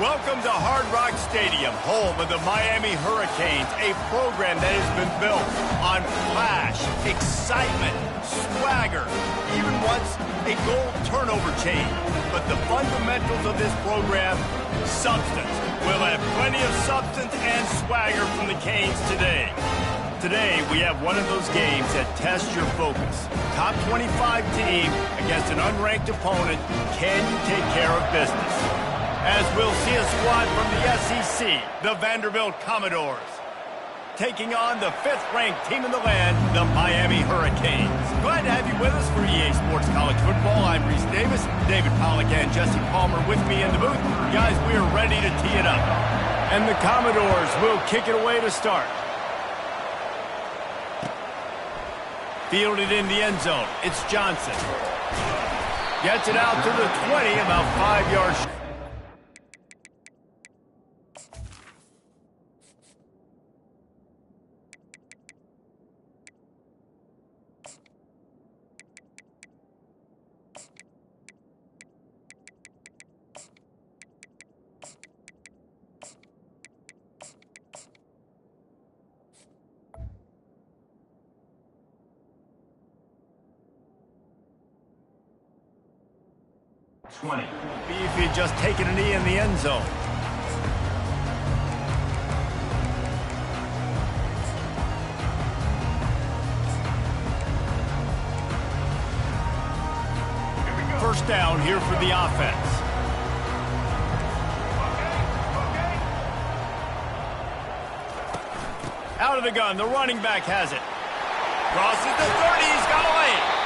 Welcome to Hard Rock Stadium, home of the Miami Hurricanes, a program that has been built on flash, excitement, swagger, even once a goal turnover chain. But the fundamentals of this program, substance. We'll have plenty of substance and swagger from the Canes today. Today, we have one of those games that tests your focus. Top 25 team against an unranked opponent. Can you take care of business? As we'll see a squad from the SEC, the Vanderbilt Commodores, taking on the 5th-ranked team in the land, the Miami Hurricanes. Glad to have you with us for EA Sports College Football. I'm Reese Davis, David Pollack and Jesse Palmer with me in the booth. Guys, we are ready to tee it up. And the Commodores will kick it away to start. Fielded in the end zone, it's Johnson. Gets it out to the 20, about 5 yards short. 20. If he had just taken a knee in the end zone. First down here for the offense. Out of the gun, the running back has it. Crosses the 30, he's got away.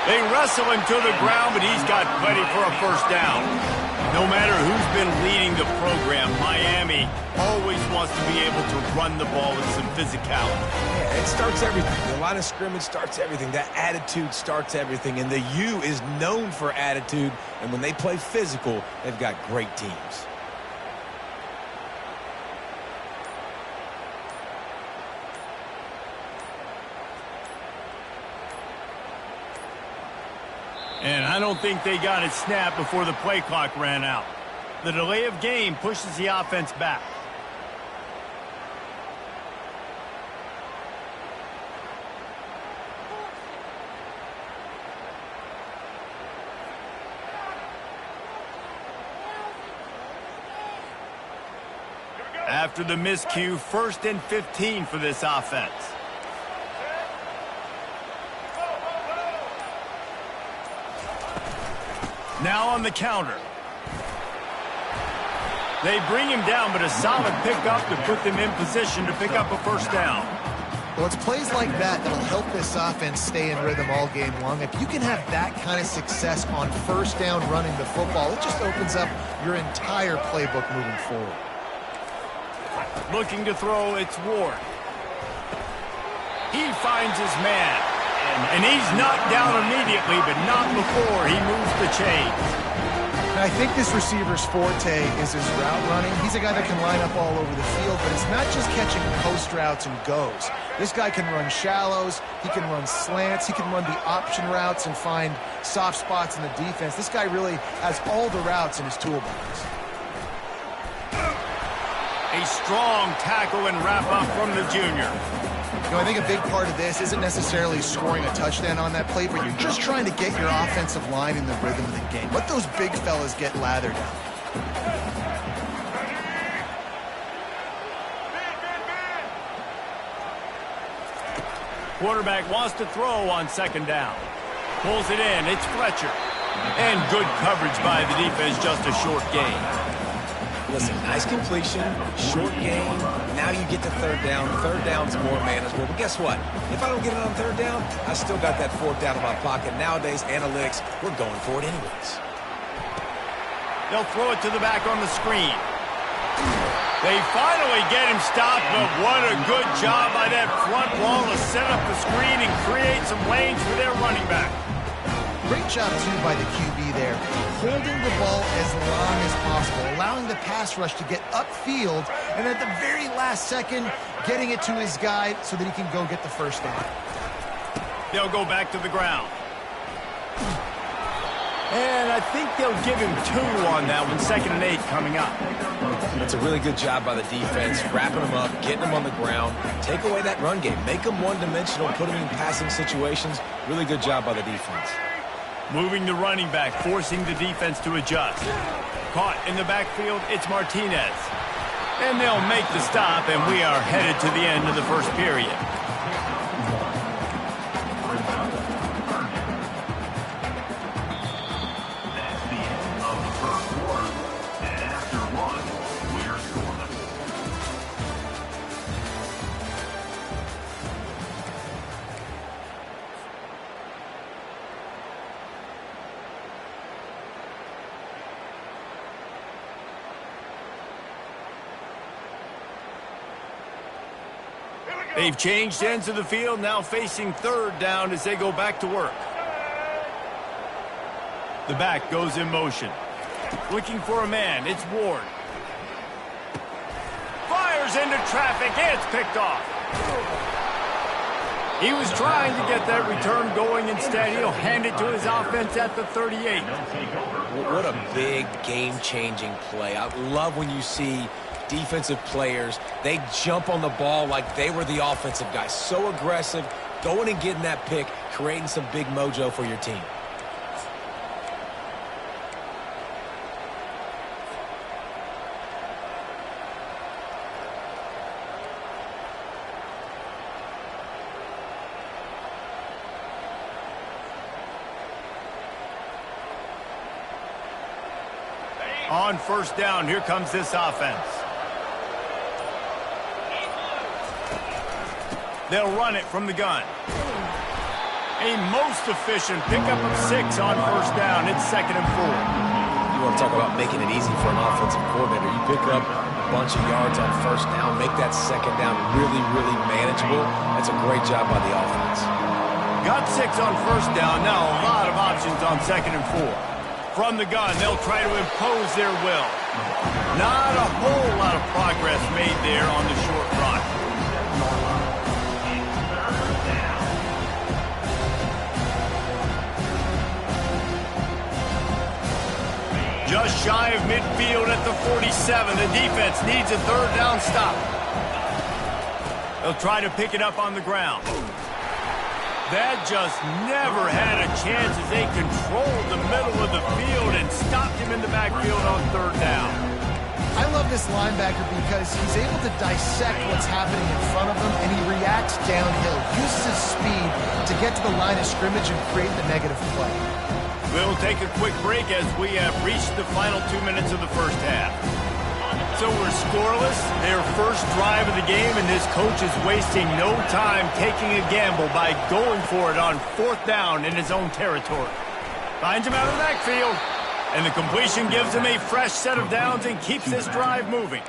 They wrestle him to the ground, but he's got plenty for a first down. No matter who's been leading the program, Miami always wants to be able to run the ball with some physicality. Yeah, it starts everything. The line of scrimmage starts everything. That attitude starts everything. And the U is known for attitude. And when they play physical, they've got great teams. And I don't think they got it snapped before the play clock ran out. The delay of game pushes the offense back. After the miscue, 1st and 15 for this offense. Now on the counter. They bring him down, but a solid pickup to put them in position to pick up a first down. Well, it's plays like that that'll help this offense stay in rhythm all game long. If you can have that kind of success on first down running the football, it just opens up your entire playbook moving forward. Looking to throw, it's Ward. He finds his man. And he's knocked down immediately, but not before he moves the chains. And I think this receiver's forte is his route running. He's a guy that can line up all over the field, but it's not just catching post routes and goes. This guy can run shallows, he can run slants, he can run the option routes and find soft spots in the defense. This guy really has all the routes in his toolbox. A strong tackle and wrap-up from the junior. You know, I think a big part of this isn't necessarily scoring a touchdown on that play, but you're just trying to get your offensive line in the rhythm of the game. Let those big fellas get lathered up. Quarterback wants to throw on 2nd down. Pulls it in. It's Fletcher. And good coverage by the defense, just a short gain. Listen, nice completion, short game. Now you get to 3rd down. 3rd down's more manageable. But guess what? If I don't get it on 3rd down, I still got that 4th down in my pocket. Nowadays, analytics, we're going for it anyways. They'll throw it to the back on the screen. They finally get him stopped, but what a good job by that front wall to set up the screen and create some lanes for their running back. Great job, too, by the QB there, holding the ball as long as possible, allowing the pass rush to get upfield, and at the very last second, getting it to his guy so that he can go get the first down. They'll go back to the ground. And I think they'll give him 2 on that one, 2nd and 8 coming up. That's a really good job by the defense, wrapping them up, getting them on the ground. Take away that run game. Make them one-dimensional, put them in passing situations. Really good job by the defense. Moving the running back, forcing the defense to adjust. Caught in the backfield, it's Martinez. And they'll make the stop, and we are headed to the end of the first period. They've changed ends of the field, now facing 3rd down as they go back to work. The back goes in motion. Looking for a man, it's Ward. Fires into traffic, and it's picked off. He was trying to get that return going. Instead, he'll hand it to his offense at the 38. What a big game-changing play. I love when you see defensive players, they jump on the ball like they were the offensive guys. So aggressive, going and getting that pick, creating some big mojo for your team. On 1st down, here comes this offense. They'll run it from the gun. A most efficient pickup of 6 on 1st down. It's 2nd and 4. You want to talk about making it easy for an offensive coordinator. You pick up a bunch of yards on 1st down, make that 2nd down really, really manageable. That's a great job by the offense. Got 6 on 1st down. Now a lot of options on 2nd and 4. From the gun, they'll try to impose their will. Not a whole lot of progress made there on the short run. Just shy of midfield at the 47. The defense needs a 3rd down stop. They'll try to pick it up on the ground. That just never had a chance as they controlled the middle of the field and stopped him in the backfield on 3rd down. I love this linebacker because he's able to dissect what's happening in front of him, and he reacts downhill, uses his speed to get to the line of scrimmage and create the negative play. We'll take a quick break as we have reached the final 2 minutes of the first half. So we're scoreless, their first drive of the game, and this coach is wasting no time taking a gamble by going for it on 4th down in his own territory. Finds him out of the backfield, and the completion gives him a fresh set of downs and keeps this drive moving.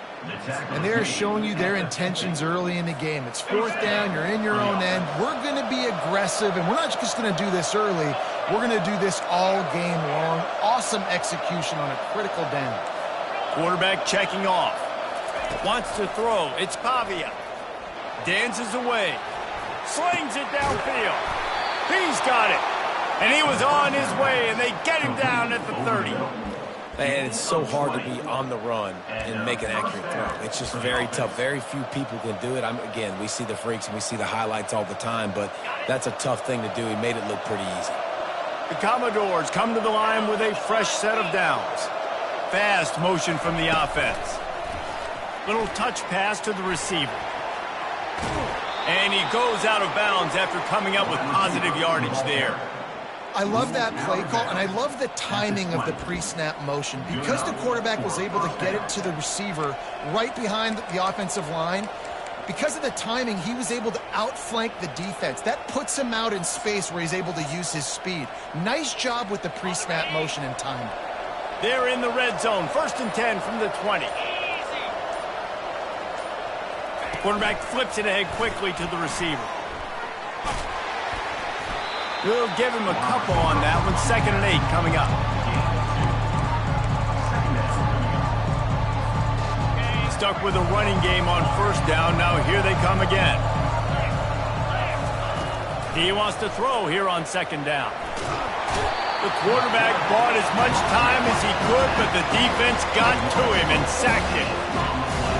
And they're showing you their intentions early in the game. It's 4th down, you're in your own end. We're going to be aggressive, and we're not just going to do this early. We're going to do this all game long. Awesome execution on a critical down. Quarterback checking off. Wants to throw. It's Pavia. Dances away. Slings it downfield. He's got it. And he was on his way, and they get him down at the 30. And it's so hard to be on the run and make an accurate throw. It's just very tough. Very few people can do it. Again, we see the freaks and we see the highlights all the time, but that's a tough thing to do. He made it look pretty easy. The Commodores come to the line with a fresh set of downs. Fast motion from the offense. Little touch pass to the receiver. And he goes out of bounds after coming up with positive yardage there. I love that play call, and I love the timing of the pre-snap motion. Because the quarterback was able to get it to the receiver right behind the offensive line, because of the timing, he was able to outflank the defense. That puts him out in space where he's able to use his speed. Nice job with the pre-snap motion and timing. They're in the red zone. 1st and 10 from the 20. Quarterback flips it ahead quickly to the receiver. We'll give him a couple on that one. 2nd and 8 coming up. Stuck with a running game on 1st down. Now here they come again. He wants to throw here on 2nd down. The quarterback bought as much time as he could, but the defense got to him and sacked him.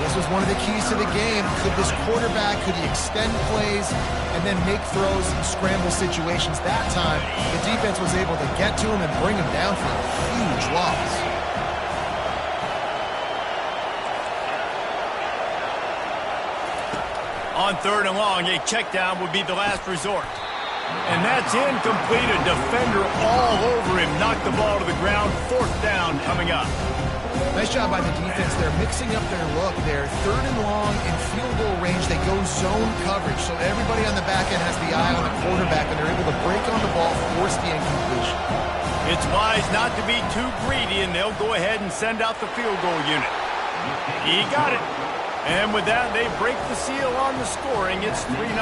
This was one of the keys to the game. Could this quarterback, could he extend plays and then make throws in scramble situations? That time, the defense was able to get to him and bring him down for a huge loss. On 3rd and long, a check down would be the last resort. And that's incomplete. A defender all over him. Knocked the ball to the ground. 4th down coming up. Nice job by the defense. They're mixing up their look there. 3rd and long in field goal range. They go zone coverage. So everybody on the back end has the eye on the quarterback, and they're able to break on the ball, force the incompletion. It's wise not to be too greedy, and they'll go ahead and send out the field goal unit. He got it. And with that, they break the seal on the scoring. It's 3-0.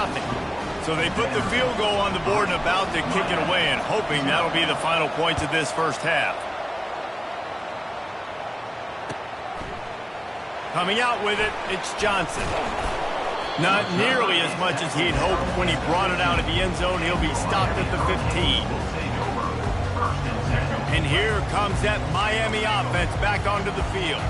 So they put the field goal on the board and about to kick it away, and hoping that'll be the final points of this first half. Coming out with it, it's Johnson. Not nearly as much as he'd hoped when he brought it out of the end zone. He'll be stopped at the 15. And here comes that Miami offense back onto the field.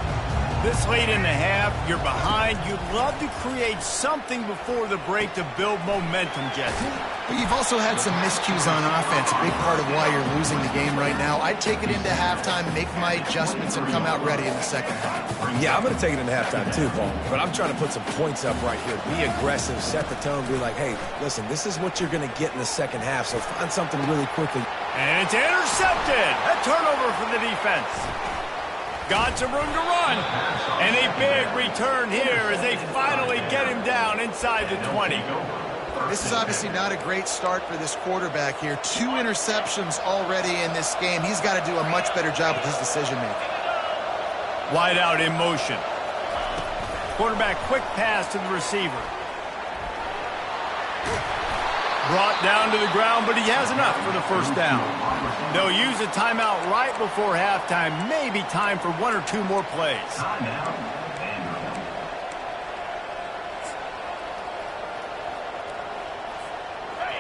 This late in the half, you're behind. You'd love to create something before the break to build momentum, Jesse. But you've also had some miscues on offense, a big part of why you're losing the game right now. I'd take it into halftime, make my adjustments, and come out ready in the second half. Yeah, I'm going to take it into halftime too, Paul. But I'm trying to put some points up right here. Be aggressive, set the tone, be like, hey, listen, this is what you're going to get in the second half, so find something really quickly. And it's intercepted. A turnover for the defense. Got some room to run. And a big return here as they finally get him down inside the 20. This is obviously not a great start for this quarterback here. 2 interceptions already in this game. He's got to do a much better job with his decision-making. Wide out in motion. Quarterback quick pass to the receiver. Brought down to the ground, but he has enough for the first down. They'll use a timeout right before halftime. Maybe time for 1 or 2 more plays.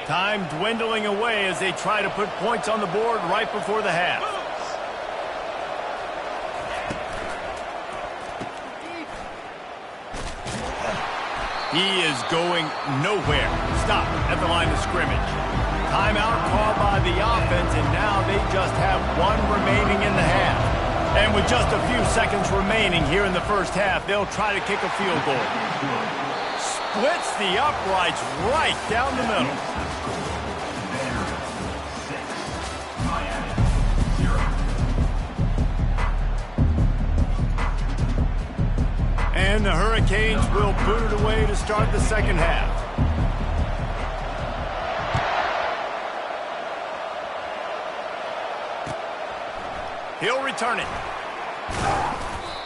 Time dwindling away as they try to put points on the board right before the half. He is going nowhere. Stop at the line of scrimmage. Timeout called by the offense, and now they just have 1 remaining in the half. And with just a few seconds remaining here in the first half, they'll try to kick a field goal. Splits the uprights right down the middle. And the Hurricanes will boot it away to start the second half. He'll return it.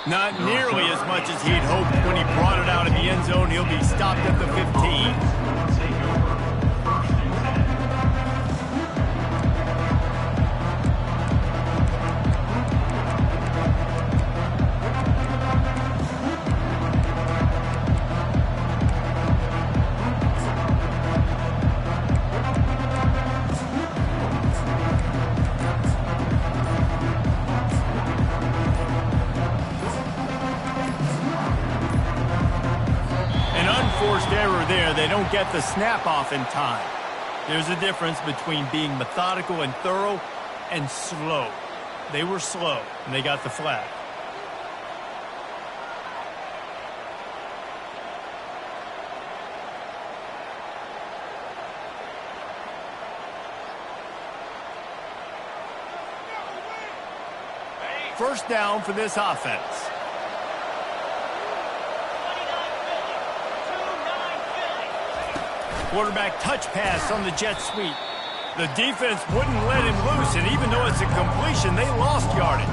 Not nearly as much as he'd hoped when he brought it out of the end zone. He'll be stopped at the 15. They don't get the snap off in time. There's a difference between being methodical and thorough and slow. They were slow, and they got the flag. First down for this offense. Quarterback touch pass on the jet sweep. The defense wouldn't let him loose, and even though it's a completion, they lost yardage.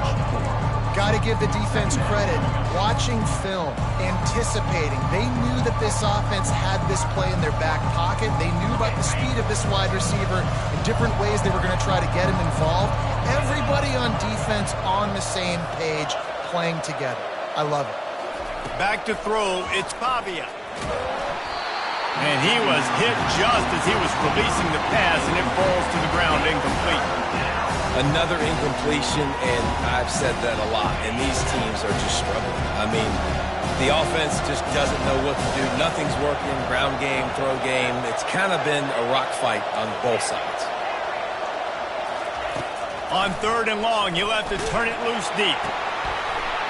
Got to give the defense credit. Watching film, anticipating. They knew that this offense had this play in their back pocket. They knew about the speed of this wide receiver in different ways they were going to try to get him involved. Everybody on defense on the same page, playing together. I love it. Back to throw, it's Pavia. And he was hit just as he was releasing the pass, and it falls to the ground incomplete. Another incompletion, and I've said that a lot, and these teams are just struggling. I mean, the offense just doesn't know what to do. Nothing's working, ground game, throw game. It's kind of been a rock fight on both sides. On 3rd and long, you'll have to turn it loose deep.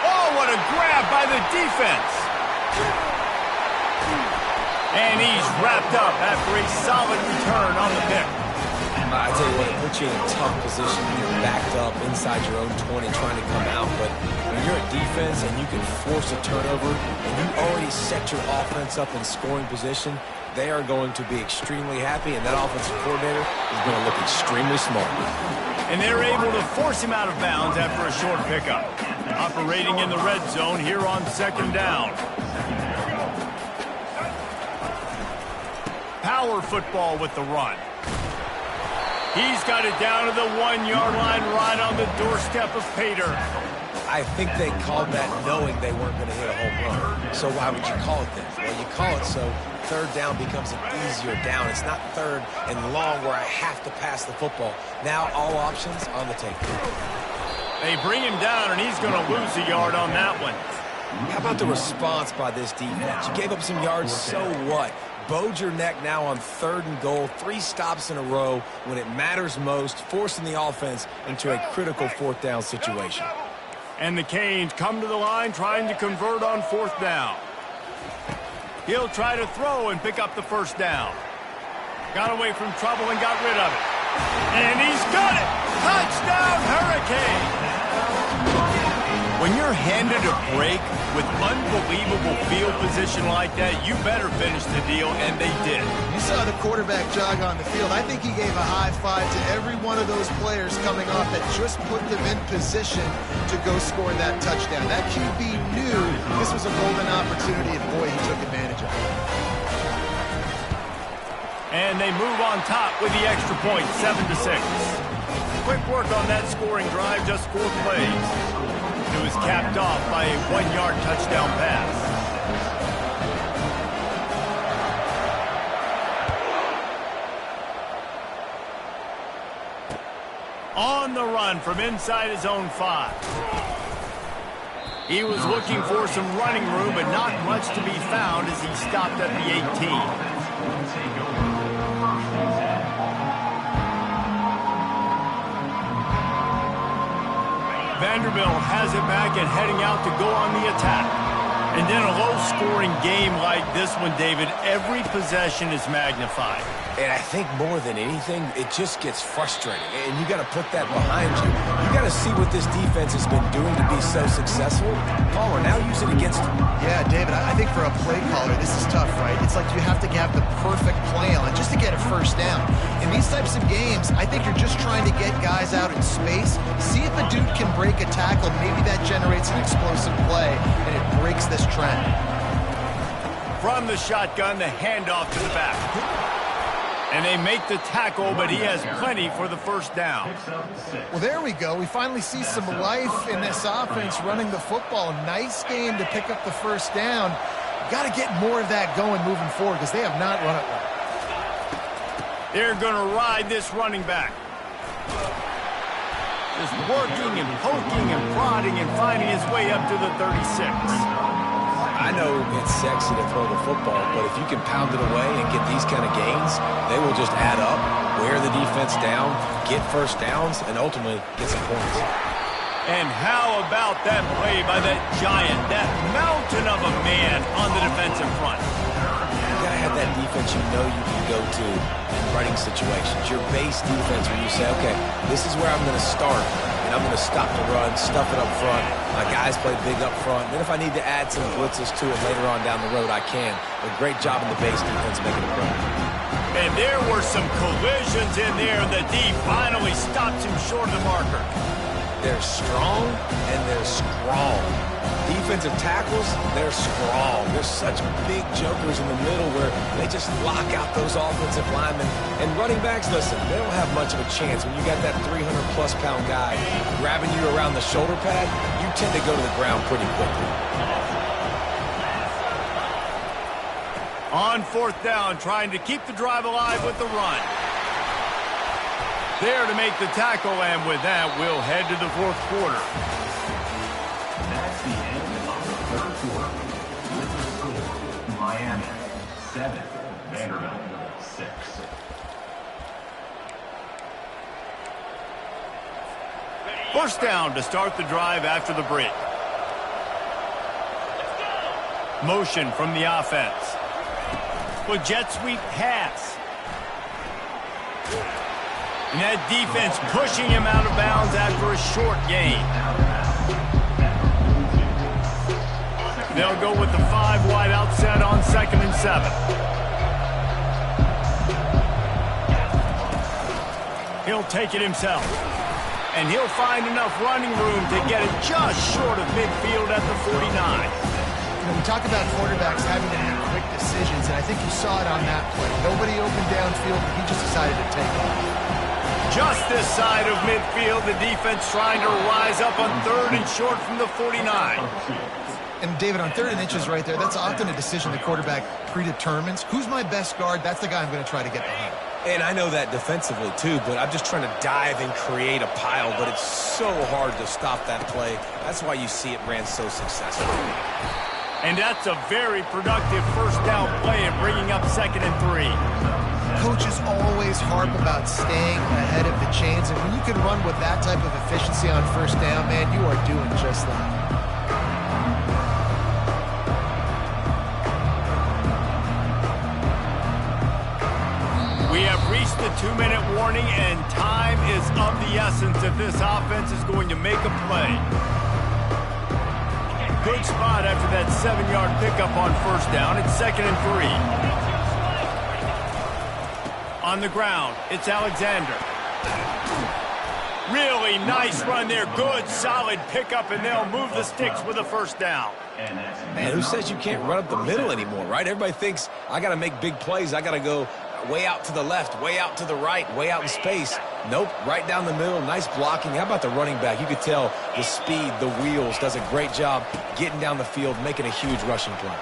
Oh, what a grab by the defense. And he's wrapped up after a solid return on the pick. I tell you what, it puts you in a tough position. You're backed up inside your own 20 trying to come out. But when you're a defense and you can force a turnover and you already set your offense up in scoring position, they are going to be extremely happy, and that offensive coordinator is going to look extremely smart. And they're able to force him out of bounds after a short pickup. Operating in the red zone here on 2nd down. Power football with the run. He's got it down to the 1-yard line right on the doorstep of Pater. I think they called that knowing they weren't going to hit a home run. So why would you call it that? Well, you call it so 3rd down becomes an easier down. It's not 3rd and long where I have to pass the football. Now all options on the table. They bring him down, and he's going to lose a yard on that one. How about the response by this defense? You gave up some yards, so what? Bowed your neck now on 3rd and goal, 3 stops in a row when it matters most, forcing the offense into a critical 4th down situation. And the Canes come to the line trying to convert on 4th down. He'll try to throw and pick up the 1st down. Got away from trouble and got rid of it. And he's got it! Touchdown, Hurricane! When you're handed a break with unbelievable field position like that, you better finish the deal, and they did. You saw the quarterback jog on the field. I think he gave a high five to every one of those players coming off that just put them in position to go score that touchdown. That QB knew this was a golden opportunity, and boy, he took advantage of it. And they move on top with the extra point, 7-6. Quick work on that scoring drive, just 4 plays. It was capped off by a 1-yard touchdown pass. On the run from inside his own 5. He was looking for some running room, but not much to be found as he stopped at the 18. Vanderbilt has it back and heading out to go on the attack. And in a low-scoring game like this one, David, every possession is magnified. And I think more than anything, it just gets frustrating. And you got to put that behind you. You got to see what this defense has been doing to be so successful. Palmer, now use it against them. Yeah, David, I think for a play caller, this is tough, right? It's like you have to have the perfect plan just to get a 1st down. In these types of games, I think you're just trying to get guys out in space, see if a dude can break a tackle. Maybe that generates an explosive play, and it breaks this trend. From the shotgun, the handoff to the back. And they make the tackle, but he has plenty for the 1st down. Well, there we go. We finally see some life in this offense running the football. Nice game to pick up the 1st down. Got to get more of that going moving forward because they have not run it well. They're going to ride this running back. Just working and poking and prodding and finding his way up to the 36. I know it's sexy to throw the football, but if you can pound it away and get these kind of gains, they will just add up, wear the defense down, get 1st downs, and ultimately get some points. And how about that play by that giant, that mountain of a man on the defensive front? You got to have that defense you know you can go to in running situations. Your base defense where you say, okay, this is where I'm going to start, and I'm going to stop the run, stuff it up front. My guys play big up front. Then if I need to add some blitzes to it later on down the road, I can. But great job in the base defense making it run. And there were some collisions in there. The D finally stops him short of the marker. They're strong and they're strong. Defensive tackles, they're strong. They're such big jokers in the middle where they just lock out those offensive linemen. And running backs, listen, they don't have much of a chance. When you got that 300-plus pound guy grabbing you around the shoulder pad, you tend to go to the ground pretty quickly. On 4th down, trying to keep the drive alive with the run. There to make the tackle, and with that, we'll head to the fourth quarter. That's the end of the third quarter. With the score, Miami 7, Vanderbilt 6. First down to start the drive after the break. Motion from the offense. With jet sweep pass. And that defense pushing him out of bounds after a short gain. They'll go with the 5 wide outset on 2nd and 7. He'll take it himself. And he'll find enough running room to get it just short of midfield at the 49. We talk about quarterbacks having to make quick decisions, and I think you saw it on that play. Nobody opened downfield, but he just decided to take off. Just this side of midfield, the defense trying to rise up on 3rd and short from the 49. And David, on 3rd and inches right there, that's often a decision the quarterback predetermines. Who's my best guard? That's the guy I'm going to try to get behind. And I know that defensively, too, but I'm just trying to dive and create a pile, but it's so hard to stop that play. That's why you see it ran so successfully. And that's a very productive first down play and bringing up 2nd and 3. Coaches always harp about staying ahead of the chains, and when you can run with that type of efficiency on first down, man, you are doing just that. We have reached the 2-minute warning, and time is of the essence if this offense is going to make a play. Good spot after that 7-yard pickup on first down. It's 2nd and 3. On the ground, it's Alexander. Really nice run there. Good, solid pickup, and they'll move the sticks with a first down. Man, who says you can't run up the middle anymore, right? Everybody thinks I got to make big plays. I got to go way out to the left, way out to the right, way out in space. Nope, right down the middle. Nice blocking. How about the running back? You could tell the speed, the wheels, does a great job getting down the field, making a huge rushing play.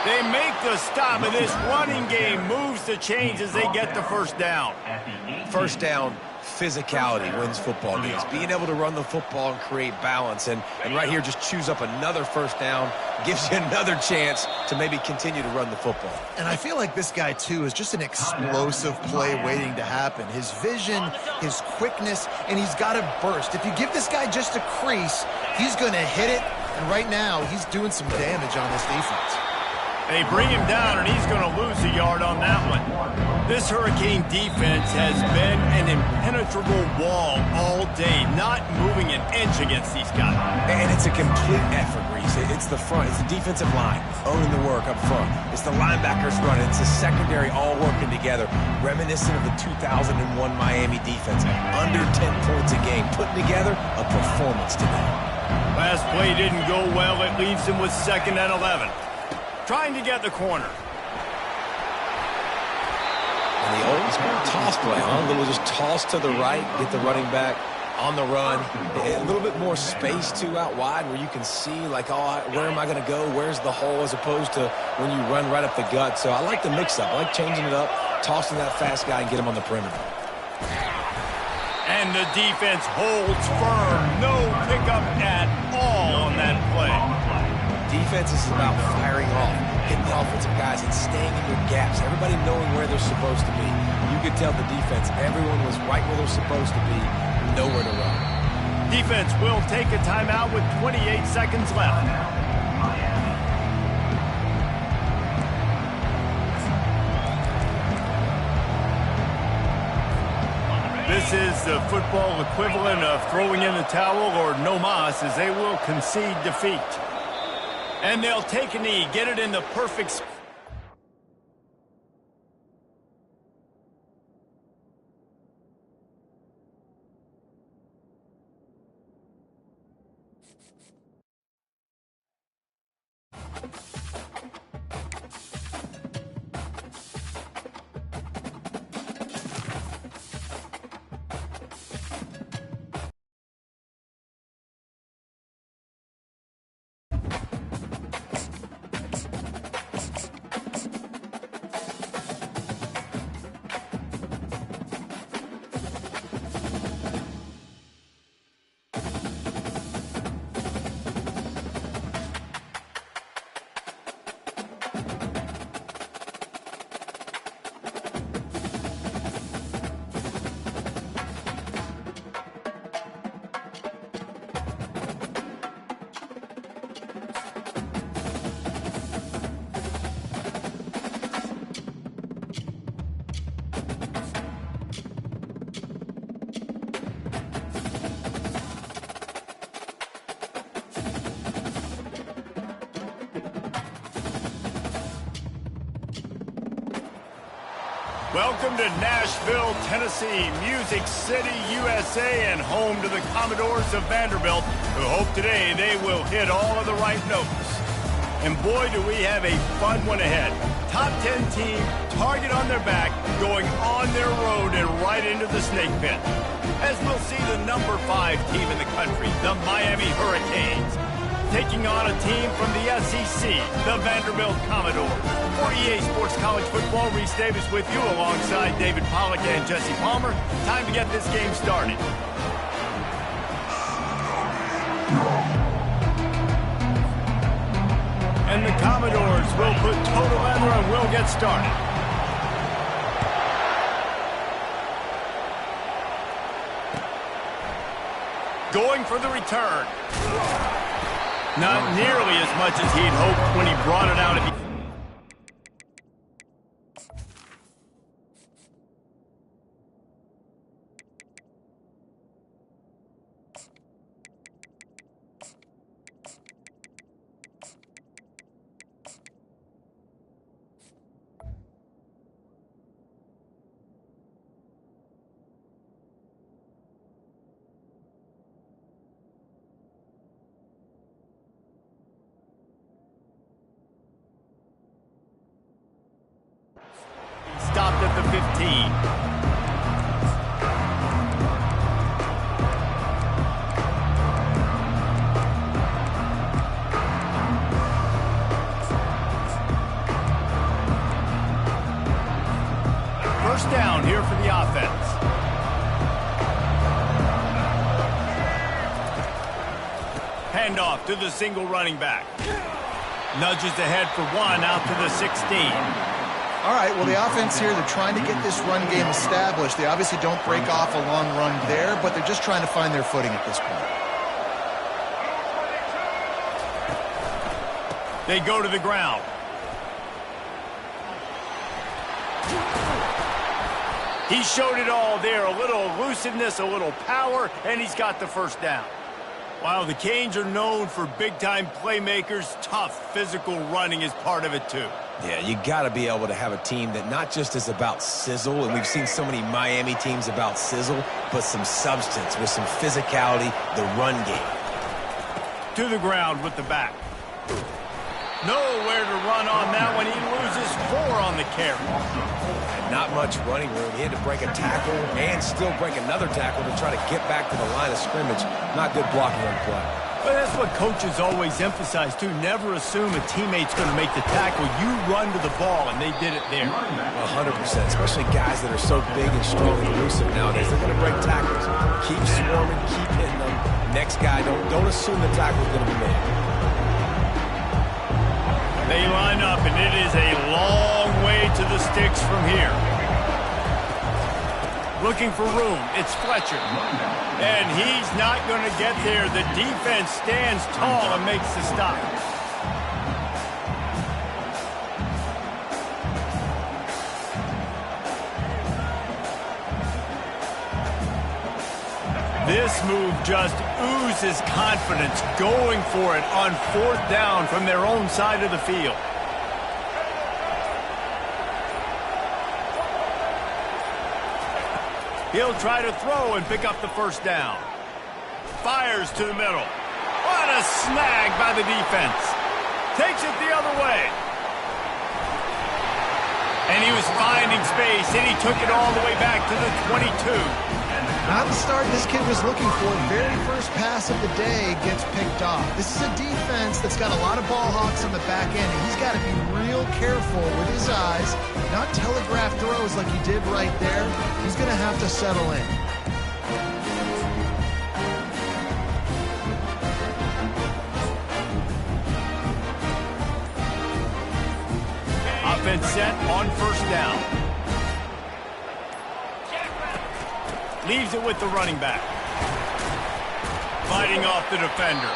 They make the stop, and this running game moves the chains as they get the first down. First down, physicality wins football games. Being able to run the football and create balance. And right here, just choose up another first down, gives you another chance to maybe continue to run the football. And I feel like this guy, too, is just an explosive play waiting to happen. His vision, his quickness, and he's got to burst. If you give this guy just a crease, he's going to hit it. And right now, he's doing some damage on this defense. They bring him down, and he's going to lose a yard on that one. This Hurricane defense has been an impenetrable wall all day, not moving an inch against these guys. And it's a complete effort, Reese. It's the front. It's the defensive line owning the work up front. It's the linebackers running. It's the secondary all working together, reminiscent of the 2001 Miami defense. Under 10 points a game, putting together a performance today. Last play didn't go well. It leaves him with 2nd and 11. Trying to get the corner. And the old school toss play, huh? A little just toss to the right, get the running back on the run. A little bit more space, too, out wide where you can see, like, oh, where am I going to go? Where's the hole, as opposed to when you run right up the gut. So I like the mix-up. I like changing it up, tossing that fast guy and get him on the perimeter. And the defense holds firm. No pickup at all on that play. Defense is about firing off, hitting the offensive guys, and staying in your gaps. Everybody knowing where they're supposed to be. You could tell the defense, everyone was right where they're supposed to be, nowhere to run. Defense will take a timeout with 28 seconds left. This is the football equivalent of throwing in the towel or no mas, as they will concede defeat. And they'll take a knee, get it in the perfect spot. Welcome to Nashville, Tennessee, Music City, USA, and home to the Commodores of Vanderbilt, who hope today they will hit all of the right notes. And boy, do we have a fun one ahead. Top 10 team, target on their back, going on their road and right into the snake pit. As we'll see the number 5 team in the country, the Miami Hurricanes, taking on a team from the SEC, the Vanderbilt Commodores. For EA Sports College Football, Reese Davis with you alongside David Pollack and Jesse Palmer. Time to get this game started. And the Commodores will put total leather and will get started. Going for the return. Not nearly as much as he'd hoped when he brought it out. Stopped at the 15. First down here for the offense. Handoff to the single running back. Nudges ahead for one out to the 16. All right, well, the offense here, they're trying to get this run game established. They obviously don't break off a long run there, but they're just trying to find their footing at this point. They go to the ground. He showed it all there, a little elusiveness, a little power, and he's got the first down. While the Canes are known for big-time playmakers, tough physical running is part of it too. Yeah, you got to be able to have a team that not just is about sizzle, and we've seen so many Miami teams about sizzle, but some substance with some physicality, the run game. To the ground with the back. Nowhere to run on that one. He loses 4 on the carry. Not much running room. He had to break a tackle and still break another tackle to try to get back to the line of scrimmage. Not good blocking on the play. But that's what coaches always emphasize, too. Never assume a teammate's going to make the tackle. You run to the ball, and they did it there. 100%, especially guys that are so big and strong and elusive nowadays. They're going to break tackles. Keep swarming, keep hitting them. Next guy, don't assume the tackle's going to be made. They line up, and it is a long way to the sticks from here. Looking for room. It's Fletcher. And he's not going to get there. The defense stands tall and makes the stop. This move just oozes confidence, going for it on 4th down from their own side of the field. He'll try to throw and pick up the first down. Fires to the middle. What a snag by the defense. Takes it the other way. And he was finding space, and he took it all the way back to the 22. Not the start this kid was looking for. Very first pass of the day gets picked off. This is a defense that's got a lot of ball hawks on the back end, and he's got to be real careful with his eyes, not telegraph throws like he did right there. He's going to have to settle in. Offense set on first down. Leaves it with the running back. Fighting off the defender.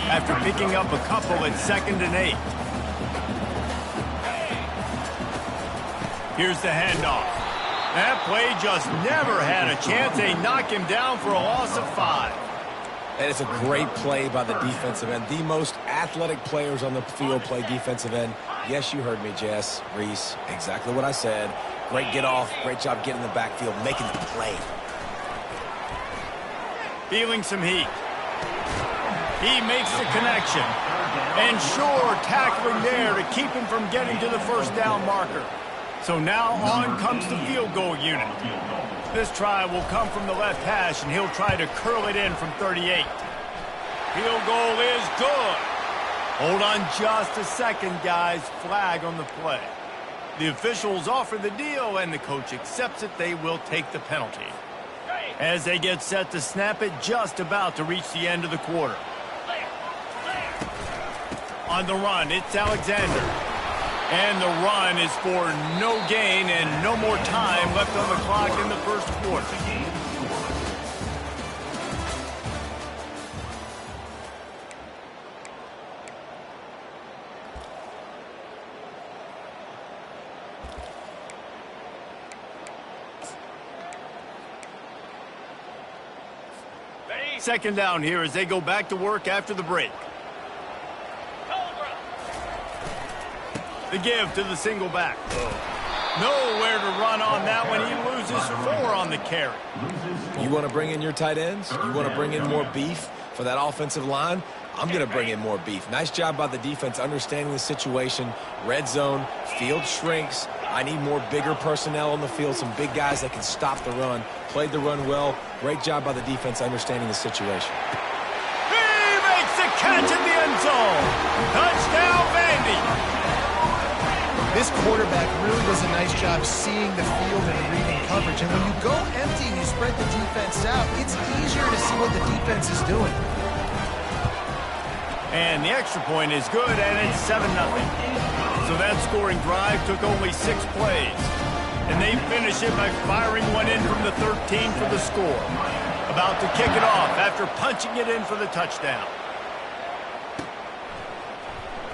After picking up a couple at 2nd and 8. Here's the handoff. That play just never had a chance. They knock him down for a loss of 5. And it's a great play by the defensive end. The most athletic players on the field play defensive end. Yes, you heard me, Jess, Reese. Exactly what I said. Great get off. Great job getting in the backfield, making the play. Feeling some heat. He makes the connection. And sure, tackling there to keep him from getting to the first down marker. So now on comes the field goal unit. This try will come from the left hash, and he'll try to curl it in from 38. Field goal is good. Hold on just a second, guys. Flag on the play. The officials offer the deal, and the coach accepts it. They will take the penalty. As they get set to snap it, just about to reach the end of the quarter. On the run, it's Alexander. And the run is for no gain and no more time left on the clock in the first quarter. Second down here as they go back to work after the break. The give to the single back. Nowhere to run on that one. He loses 4 on the carry. You want to bring in your tight ends? You want to bring in more beef for that offensive line? I'm going to bring in more beef. Nice job by the defense understanding the situation. Red zone, field shrinks. I need more bigger personnel on the field, some big guys that can stop the run. Played the run well. Great job by the defense understanding the situation. He makes the catch in the end zone. Touchdown, Vandy. This quarterback really does a nice job seeing the field and reading coverage. And when you go empty and you spread the defense out, it's easier to see what the defense is doing. And the extra point is good, and it's 7-0. So that scoring drive took only 6 plays. And they finish it by firing one in from the 13 for the score. About to kick it off after punching it in for the touchdown.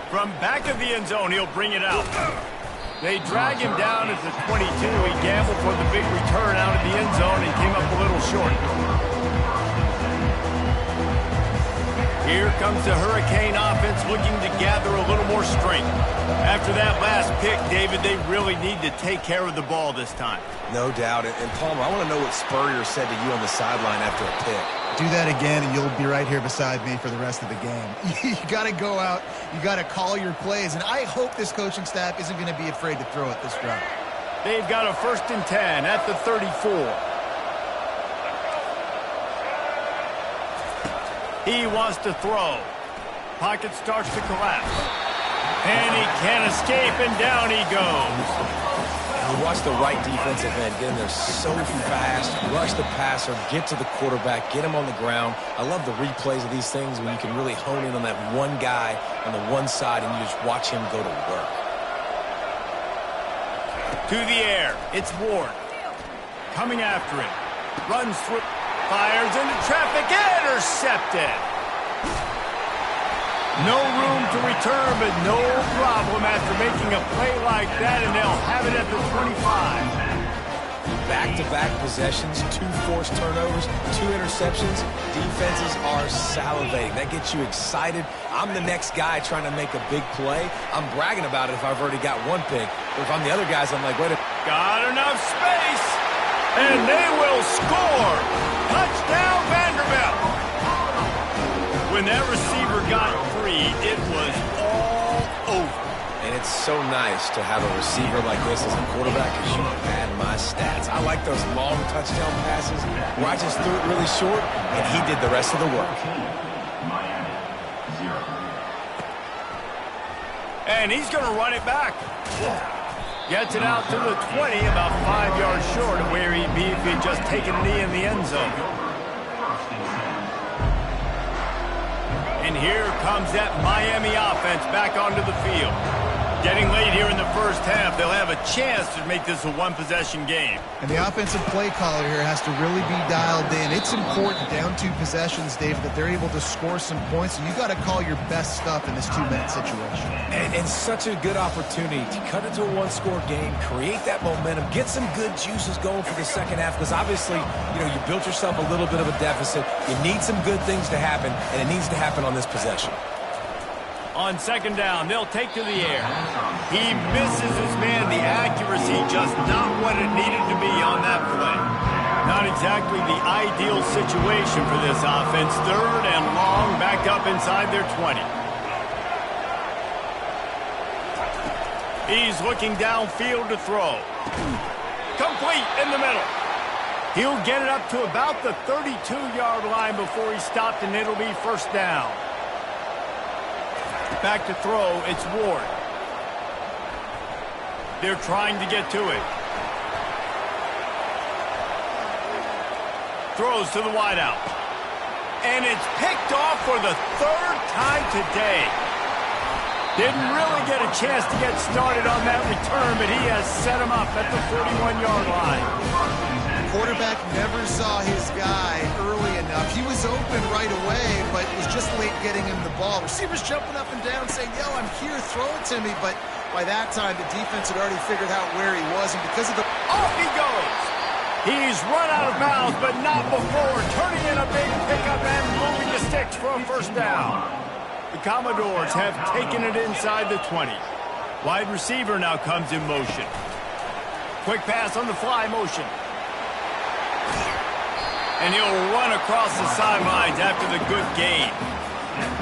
From back of the end zone, he'll bring it out. They drag him down at the 22. He gambled for the big return out of the end zone and came up a little short. Here comes the Hurricane offense looking to gather a little more strength. After that last pick, David, they really need to take care of the ball this time. No doubt. And Palmer, I want to know what Spurrier said to you on the sideline after a pick. Do that again, and you'll be right here beside me for the rest of the game. You got to go out. You got to call your plays. And I hope this coaching staff isn't going to be afraid to throw it this drive. They've got a 1st and 10 at the 34. He wants to throw. Pocket starts to collapse. And he can't escape, and down he goes. You watch the right defensive end get in there so fast, rush the passer, get to the quarterback, get him on the ground. I love the replays of these things when you can really hone in on that one guy on the one side and you just watch him go to work. To the air, it's Ward. Coming after him. Runs through, fires into traffic, intercepted. No room to return, but no problem after making a play like that, and they'll have it at the 25. Back-to-back possessions, 2 forced turnovers, 2 interceptions. Defenses are salivating. That gets you excited. I'm the next guy trying to make a big play. I'm bragging about it if I've already got 1 pick. But if I'm the other guys, I'm like, wait a minute. Got enough space, and they will score. Touchdown, Vanderbilt. When that receiver got free, it was all over. And it's so nice to have a receiver like this as a quarterback because you pad my stats. I like those long touchdown passes where I just threw it really short, and he did the rest of the work. And he's going to run it back. Gets it out to the 20, about 5 yards short of where he'd be if he'd just taken a knee in the end zone. And here comes that Miami offense back onto the field. Getting late here in the first half, they'll have a chance to make this a one-possession game. And the offensive play caller here has to really be dialed in. It's important, down 2 possessions, David, that they're able to score some points. And you got to call your best stuff in this 2-minute situation. And such a good opportunity to cut into a one-score game, create that momentum, get some good juices going for the second half. Because obviously, you know, you built yourself a little bit of a deficit. You need some good things to happen, and it needs to happen on this possession. On second down, they'll take to the air. He misses his man. The accuracy just not what it needed to be on that play. Not exactly the ideal situation for this offense. Third and long, back up inside their 20. He's looking downfield to throw. Complete in the middle. He'll get it up to about the 32-yard line before he stopped, and it'll be first down. Back to throw, it's Ward. They're trying to get to it. Throws to the wideout. And it's picked off for the 3rd time today. Didn't really get a chance to get started on that return, but he has set him up at the 41-yard line. Quarterback never saw his guy early enough. He was open right away, but was just late getting him the ball. Receivers jumping up and down saying, yo, I'm here, throw it to me. But by that time, the defense had already figured out where he was. And because of the... Off he goes! He's run out of bounds, but not before. Turning in a big pickup and moving the sticks for a first down. The Commodores have taken it inside the 20. Wide receiver now comes in motion. Quick pass on the fly motion. And he'll run across the sidelines after the good gain.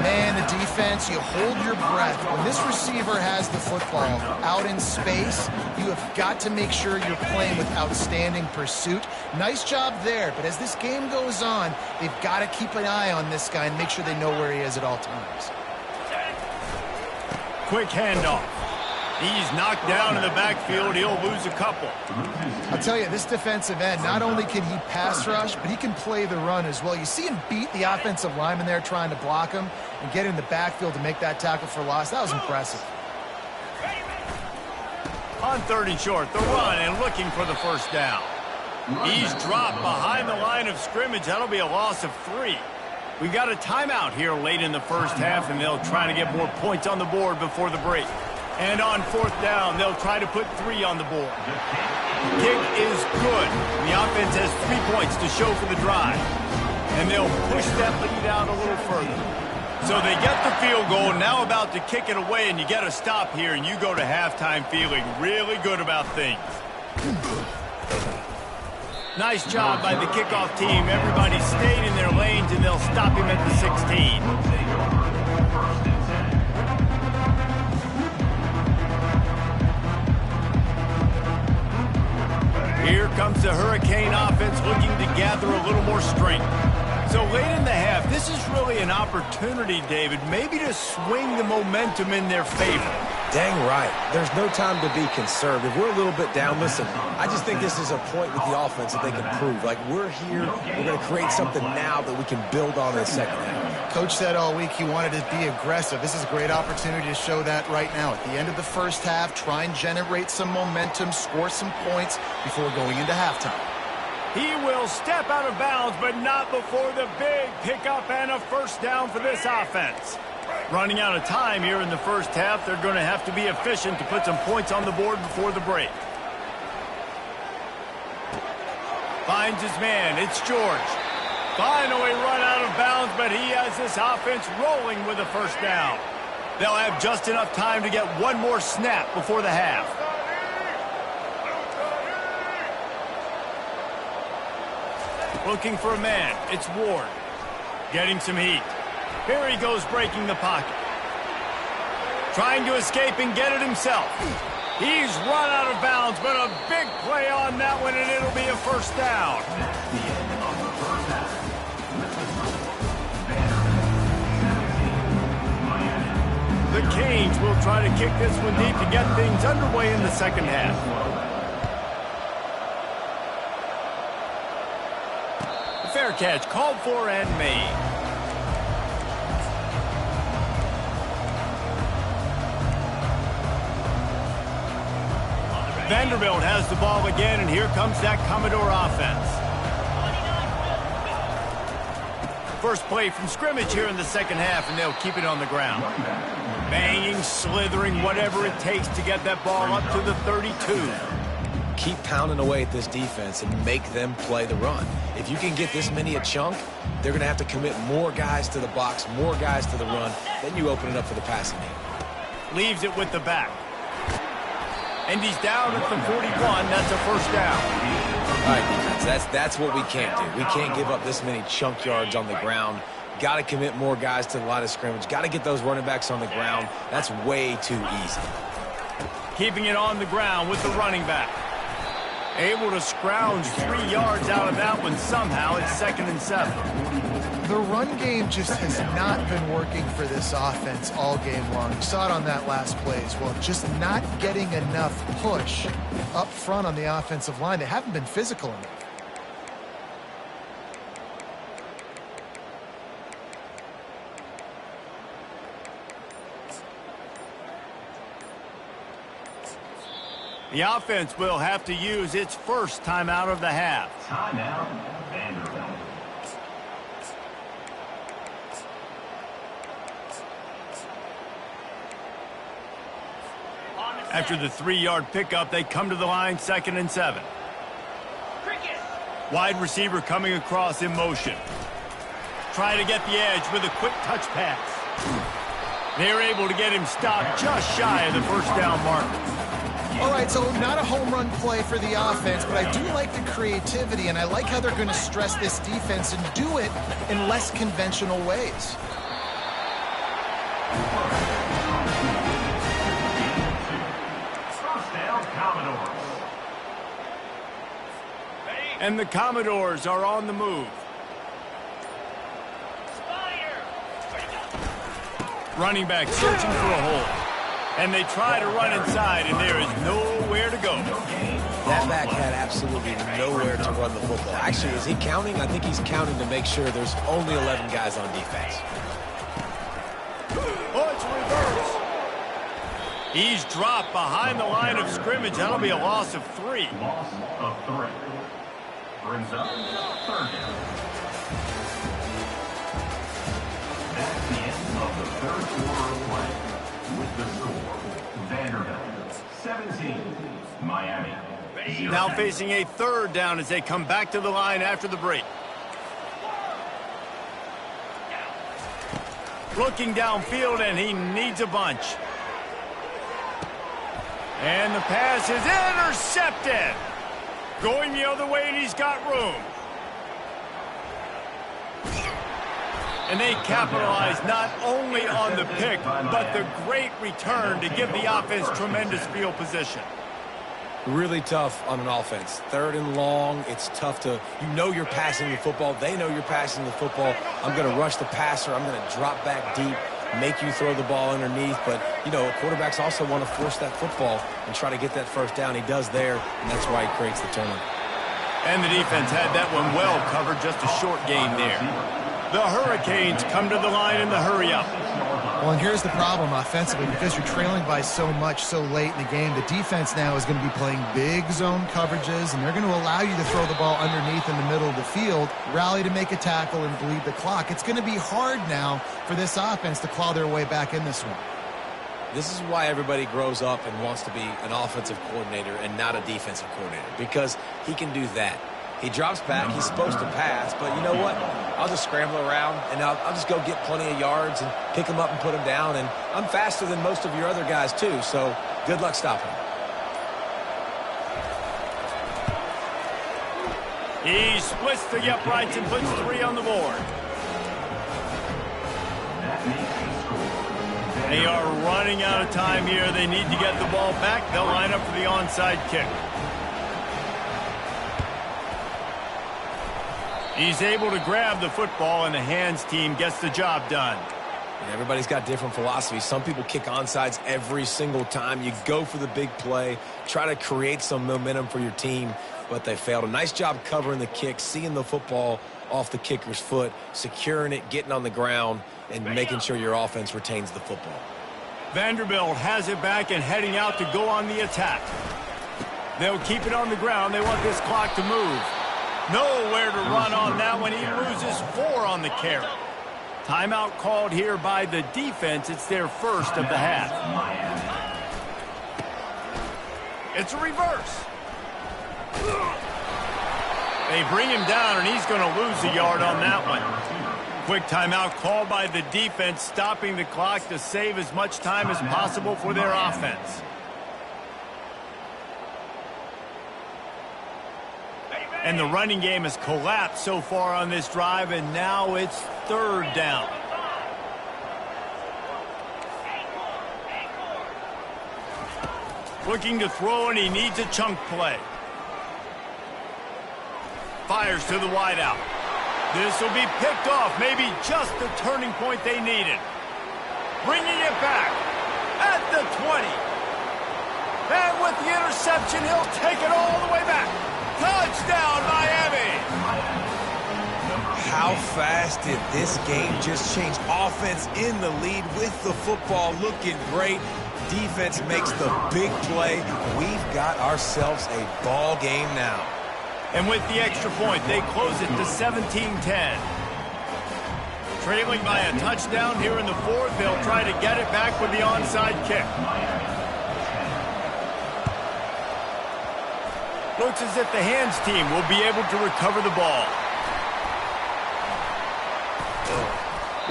Man, the defense, you hold your breath. When this receiver has the football out in space, you have got to make sure you're playing with outstanding pursuit. Nice job there, but as this game goes on, they've got to keep an eye on this guy and make sure they know where he is at all times. Quick handoff. He's knocked down in the backfield. He'll lose a couple. I'll tell you, this defensive end, not only can he pass rush, but he can play the run as well. You see him beat the offensive lineman there trying to block him and get in the backfield to make that tackle for loss. That was impressive. On 3rd and short, the run and looking for the first down. He's dropped behind the line of scrimmage. That'll be a loss of 3. We got a timeout here late in the first half, and they'll try to get more points on the board before the break. And on 4th down, they'll try to put 3 on the board. Kick is good. The offense has 3 points to show for the drive. And they'll push that lead out a little further. So they get the field goal, now about to kick it away, and you get a stop here, and you go to halftime feeling really good about things. Nice job by the kickoff team. Everybody stayed in their lanes, and they'll stop him at the 16. Here comes the Hurricane offense looking to gather a little more strength. So late in the half, this is really an opportunity, David, maybe to swing the momentum in their favor. Dang right. There's no time to be concerned. If we're a little bit down, listen, I just think this is a point with the offense that they can prove. Like, we're here, we're going to create something now that we can build on in the second half. Coach said all week he wanted to be aggressive. This is a great opportunity to show that right now. At the end of the first half, try and generate some momentum, score some points before going into halftime. He will step out of bounds, but not before the big pickup and a first down for this offense. Running out of time here in the first half, they're going to have to be efficient to put some points on the board before the break. Finds his man. It's George. Finally run out of bounds, but he has this offense rolling with a first down. They'll have just enough time to get one more snap before the half. Looking for a man. It's Ward. Getting some heat. Here he goes breaking the pocket. Trying to escape and get it himself. He's run out of bounds, but a big play on that one, and it'll be a first down. The Canes will try to kick this one deep to get things underway in the second half. The fair catch called for and made. Vanderbilt has the ball again, and here comes that Commodore offense. First play from scrimmage here in the second half, and they'll keep it on the ground. Banging, slithering, whatever it takes to get that ball up to the 32. Keep pounding away at this defense and make them play the run. If you can get this many a chunk, they're going to have to commit more guys to the box, more guys to the run. Then you open it up for the passing game. Leaves it with the back. And he's down at the 41. That's a first down. All right, defense, that's what we can't do. We can't give up this many chunk yards on the ground. Got to commit more guys to the line of scrimmage. Got to get those running backs on the ground. That's way too easy. Keeping it on the ground with the running back. Able to scrounge 3 yards out of that one somehow. It's 2nd and 7. The run game just has not been working for this offense all game long. You saw it on that last play as well. Just not getting enough push up front on the offensive line. They haven't been physical enough. The offense will have to use its first timeout of the half. Timeout, Vanderbilt. After the 3-yard pickup, they come to the line, 2nd and 7. Wide receiver coming across in motion. Trying to get the edge with a quick touch pass. They're able to get him stopped just shy of the first down marker. All right, so not a home run play for the offense, but I do like the creativity, and I like how they're going to stress this defense and do it in less conventional ways. First down, Commodores. And the Commodores are on the move. Running back searching for a hole. And they try to run inside, and there is nowhere to go. That back had absolutely nowhere to run the football. Actually, is he counting? I think he's counting to make sure there's only 11 guys on defense. Oh, it's reverse. He's dropped behind the line of scrimmage. That'll be a loss of 3. Loss of 3. Brings up 3rd down. That's the end of the 3rd quarter of play. With the score, Vanderbilt 17, Miami 0. Now facing a 3rd down as they come back to the line after the break. Looking downfield, and he needs a bunch. And the pass is intercepted. Going the other way, and he's got room. And they capitalize not only on the pick, but the great return to give the offense tremendous field position. Really tough on an offense. 3rd and long, it's tough to, you know you're passing the football. They know you're passing the football. I'm going to rush the passer. I'm going to drop back deep, make you throw the ball underneath. But, you know, quarterbacks also want to force that football and try to get that first down. He does there, and that's why he creates the turnover. And the defense had that one well covered, just a short gain there. The Hurricanes come to the line in the hurry-up. Well, and here's the problem offensively. Because you're trailing by so much so late in the game, the defense now is going to be playing big zone coverages, and they're going to allow you to throw the ball underneath in the middle of the field, rally to make a tackle, and bleed the clock. It's going to be hard now for this offense to claw their way back in this one. This is why everybody grows up and wants to be an offensive coordinator and not a defensive coordinator, because he can do that. He drops back. He's supposed to pass, but you know what? I'll just scramble around, and I'll just go get plenty of yards and pick him up and put him down, and I'm faster than most of your other guys, too, so good luck stopping him. He splits the uprights and puts 3 on the board. They are running out of time here. They need to get the ball back. They'll line up for the onside kick. He's able to grab the football, and the hands team gets the job done. And everybody's got different philosophies. Some people kick onside every single time. You go for the big play, try to create some momentum for your team, but they failed. A nice job covering the kick, seeing the football off the kicker's foot, securing it, getting on the ground, and making sure your offense retains the football. Vanderbilt has it back and heading out to go on the attack. They'll keep it on the ground. They want this clock to move. Nowhere to run on that one. He loses 4 on the carry. Timeout called here by the defense. It's their first of the half. It's a reverse. They bring him down, and he's going to lose a yard on that one. Quick timeout called by the defense, stopping the clock to save as much time as possible for their offense. And the running game has collapsed so far on this drive, and now it's 3rd down. Looking to throw, and he needs a chunk play. Fires to the wideout. This will be picked off, maybe just the turning point they needed. Bringing it back at the 20. And with the interception, he'll take it all the way back. Touchdown, Miami! How fast did this game just change? Offense in the lead with the football, looking great. Defense makes the big play. We've got ourselves a ball game now. And with the extra point, they close it to 17-10. Trailing by a touchdown here in the 4th. They'll try to get it back with the onside kick. Looks as if the hands team will be able to recover the ball.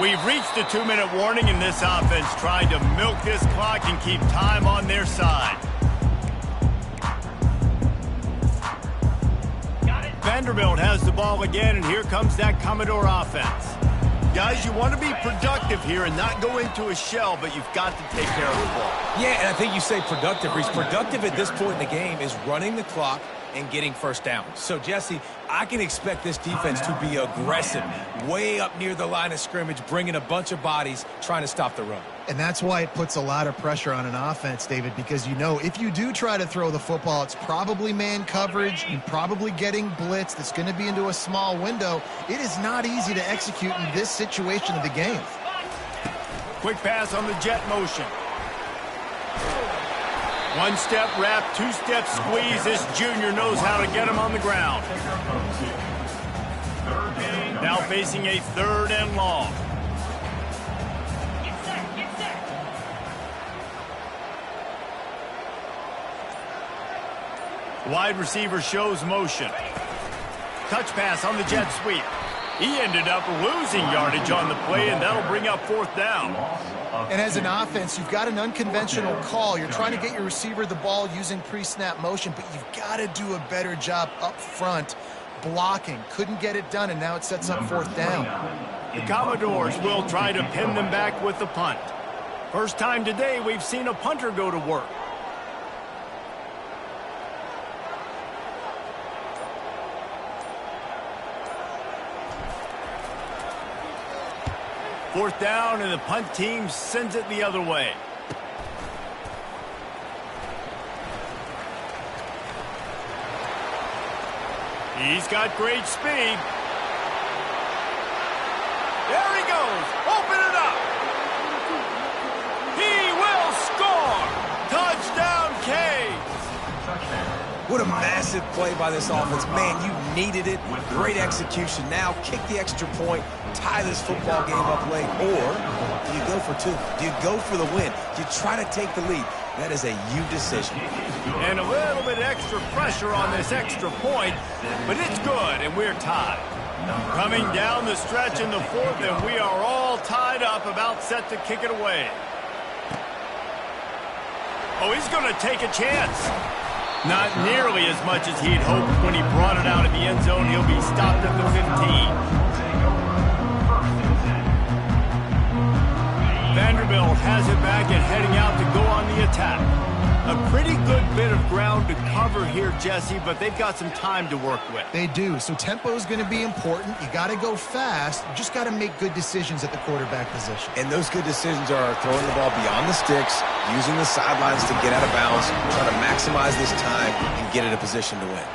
We've reached the 2-minute warning in this offense, trying to milk this clock and keep time on their side. Vanderbilt has the ball again, and here comes that Commodore offense. Guys, you want to be productive here and not go into a shell, but you've got to take care of the ball. Yeah, and I think you say productive, Reese. Productive at this point in the game is running the clock and getting first down. So, Jesse, I can expect this defense to be aggressive, way up near the line of scrimmage, bringing a bunch of bodies, trying to stop the run. And that's why it puts a lot of pressure on an offense, David, because you know if you do try to throw the football, it's probably man coverage, you're probably getting blitzed, it's going to be into a small window. It is not easy to execute in this situation of the game. Quick pass on the jet motion. 1-step wrap, 2-step squeeze. This junior knows how to get him on the ground. Now facing a 3rd and long. Wide receiver shows motion. Touch pass on the jet sweep. He ended up losing yardage on the play, and that'll bring up 4th down. And as an offense, you've got an unconventional call. You're trying to get your receiver the ball using pre-snap motion, but you've got to do a better job up front blocking. Couldn't get it done, and now it sets up 4th down. The Commodores will try to pin them back with the punt. First time today we've seen a punter go to work. Fourth down, and the punt team sends it the other way. He's got great speed. There he goes. Open it up. He will score. Touchdown, Canes. What a massive play by this offense. Man, you needed it. Great execution. Now kick the extra point, tie this football game up late, or do you go for 2? Do you go for the win? Do you try to take the lead? That is a you decision. And a little bit extra pressure on this extra point, but it's good, and we're tied. Coming down the stretch in the 4th, and we are all tied up, about set to kick it away. Oh, he's going to take a chance. Not nearly as much as he'd hoped when he brought it out of the end zone. He'll be stopped at the 15. Vanderbilt has it back and heading out to go on the attack. A pretty good bit of ground to cover here, Jesse, but they've got some time to work with. They do, so tempo is going to be important. You got to go fast. You just got to make good decisions at the quarterback position. And those good decisions are throwing the ball beyond the sticks, using the sidelines to get out of bounds, trying to maximize this time and get in a position to win.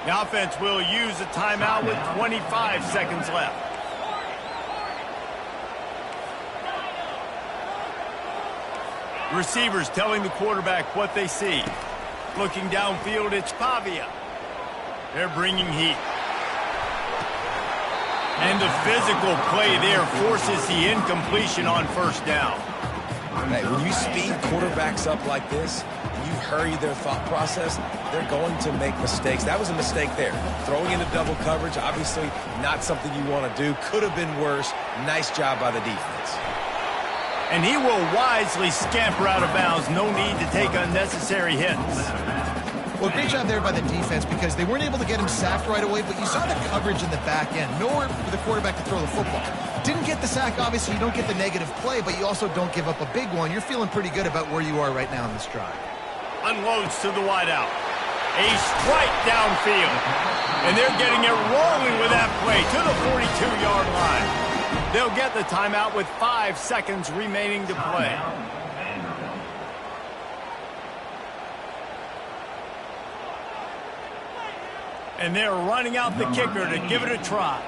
The offense will use a timeout with 25 seconds left. Receivers telling the quarterback what they see. Looking downfield, it's Pavia. They're bringing heat. And the physical play there forces the incompletion on first down. Hey, when you speed quarterbacks up like this, you hurry their thought process, they're going to make mistakes. That was a mistake there. Throwing into double coverage, obviously not something you want to do. Could have been worse. Nice job by the defense. And he will wisely scamper out of bounds. No need to take unnecessary hits. Well, great job there by the defense because they weren't able to get him sacked right away, but you saw the coverage in the back end. Nowhere for the quarterback to throw the football. Didn't get the sack, obviously. You don't get the negative play, but you also don't give up a big one. You're feeling pretty good about where you are right now in this drive. Unloads to the wideout. A strike downfield. And they're getting it rolling with that play to the 42-yard line. They'll get the timeout with 5 seconds remaining to play. And they're running out the kicker to give it a try.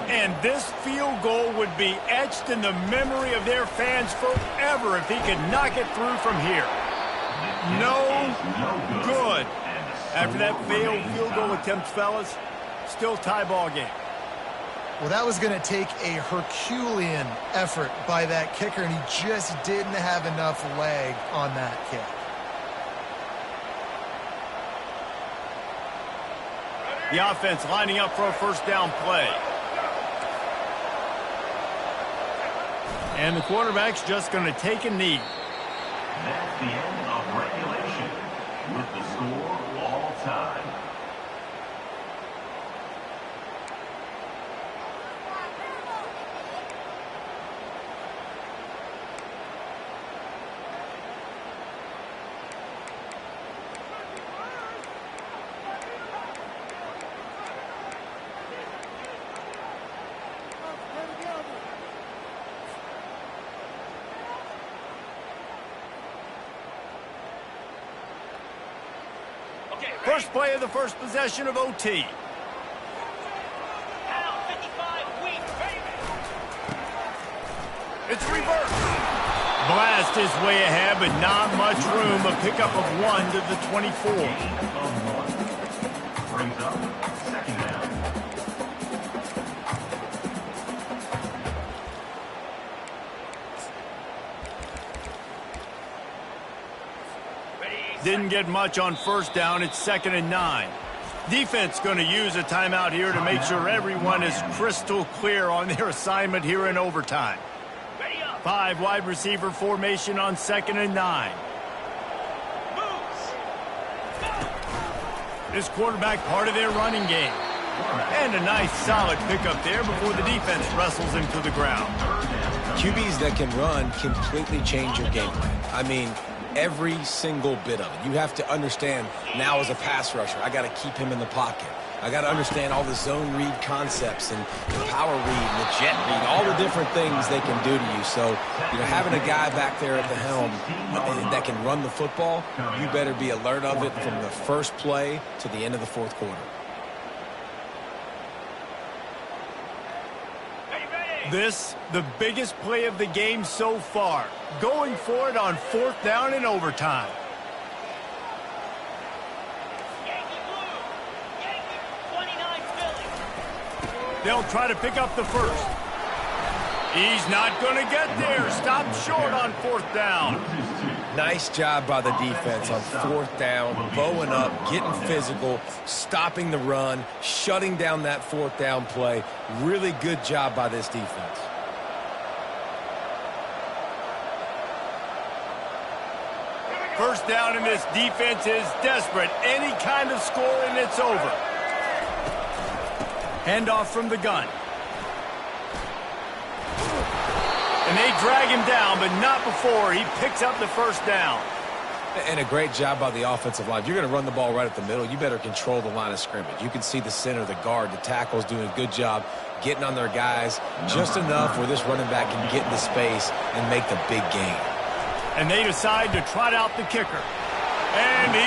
And this field goal would be etched in the memory of their fans forever if he could knock it through from here. No good. After that failed field goal attempt, fellas, still tie ball game. Well, that was going to take a Herculean effort by that kicker, and he just didn't have enough leg on that kick. The offense lining up for a first down play. And the quarterback's just going to take a knee. That's the end of regulation with the score all time. First play of the first possession of OT. It's reversed. Blast his way ahead, but not much room. A pickup of 1 to the 24. Brings up second down. Didn't get much on first down. It's 2nd and 9. Defense going to use a timeout here to make sure everyone is crystal clear on their assignment here in overtime. 5 wide receiver formation on 2nd and 9. This quarterback part of their running game. And a nice solid pickup there before the defense wrestles him to the ground. QBs that can run completely change your game plan. I mean, every single bit of it. You have to understand now as a pass rusher, I got to keep him in the pocket. I got to understand all the zone read concepts and the power read and the jet read, all the different things they can do to you. So, having a guy back there at the helm that can run the football, you better be alert of it from the first play to the end of the fourth quarter. This, the biggest play of the game so far. Going for it on 4th down in overtime. They'll try to pick up the first. He's not going to get there. Stopped short on 4th down. Nice job by the defense on 4th down, bowing up, getting physical, stopping the run, shutting down that 4th down play. Really good job by this defense. First down, and this defense is desperate. Any kind of score, and it's over. Handoff from the gun. And they drag him down, but not before he picks up the first down. And a great job by the offensive line. If you're going to run the ball right at the middle, you better control the line of scrimmage. You can see the center, the guard, the tackle's doing a good job getting on their guys just enough where this running back can get into space and make the big gain. And they decide to trot out the kicker. And he